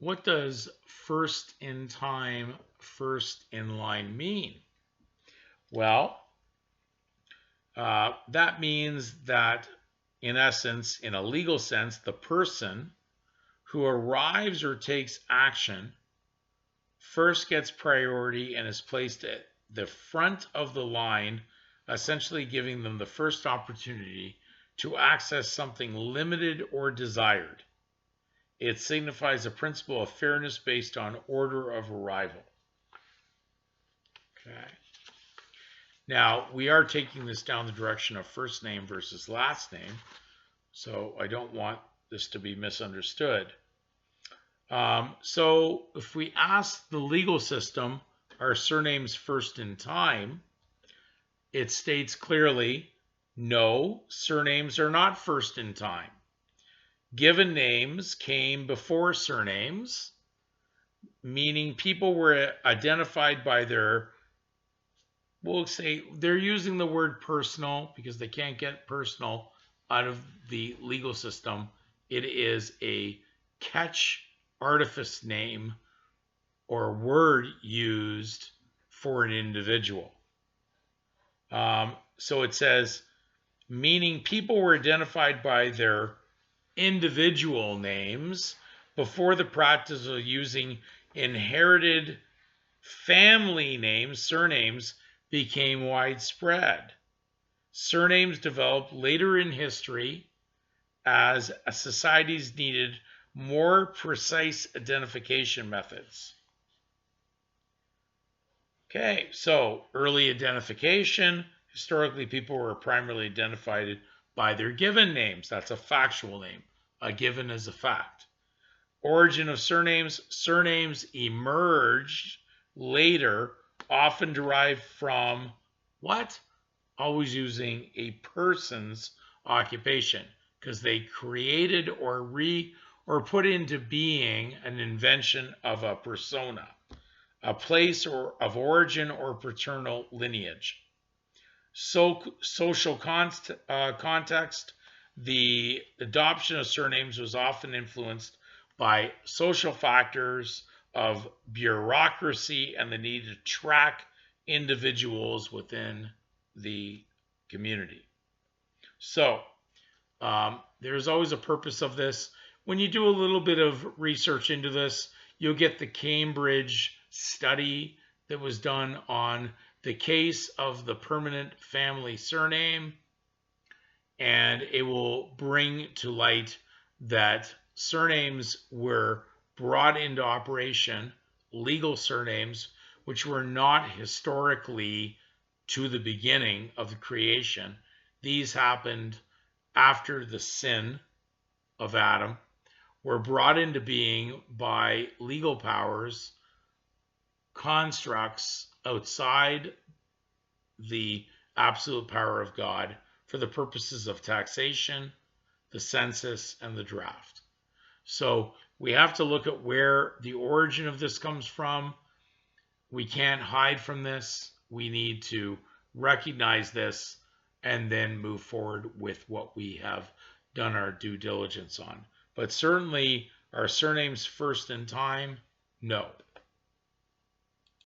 What does first in time, first in line mean? Well, that means that, in essence, in a legal sense, the person who arrives or takes action first gets priority and is placed at the front of the line, essentially giving them the first opportunity to access something limited or desired. It signifies a principle of fairness based on order of arrival. Okay. Now, we are taking this down the direction of first name versus last name, so I don't want this to be misunderstood. So if we ask the legal system, are surnames first in time? It states clearly, no, surnames are not first in time. Given names came before surnames, meaning people were identified by their, we'll say they're using the word personal because they can't get personal out of the legal system. It is a catch artifice name or word used for an individual. So it says, meaning people were identified by their individual names before the practice of using inherited family names, surnames, became widespread. Surnames developed later in history as societies needed more precise identification methods. Okay, so early identification. Historically, people were primarily identified by their given names. That's a factual name. A given is a fact. Origin of surnames. Surnames emerged later, often derived from what? Always using a person's occupation, because they created or put into being an invention of a persona, a place or of origin or paternal lineage. So, social context, the adoption of surnames was often influenced by social factors of bureaucracy and the need to track individuals within the community. So, there's always a purpose of this. When you do a little bit of research into this, you'll get the Cambridge study that was done on the case of the permanent family surname, and it will bring to light that surnames were brought into operation, legal surnames, which were not historically to the beginning of the creation. These happened after the sin of Adam, were brought into being by legal powers, constructs outside the absolute power of God for the purposes of taxation, the census, and the draft. So we have to look at where the origin of this comes from. We can't hide from this. We need to recognize this and then move forward with what we have done our due diligence on. But certainly, are surnames first in time? No.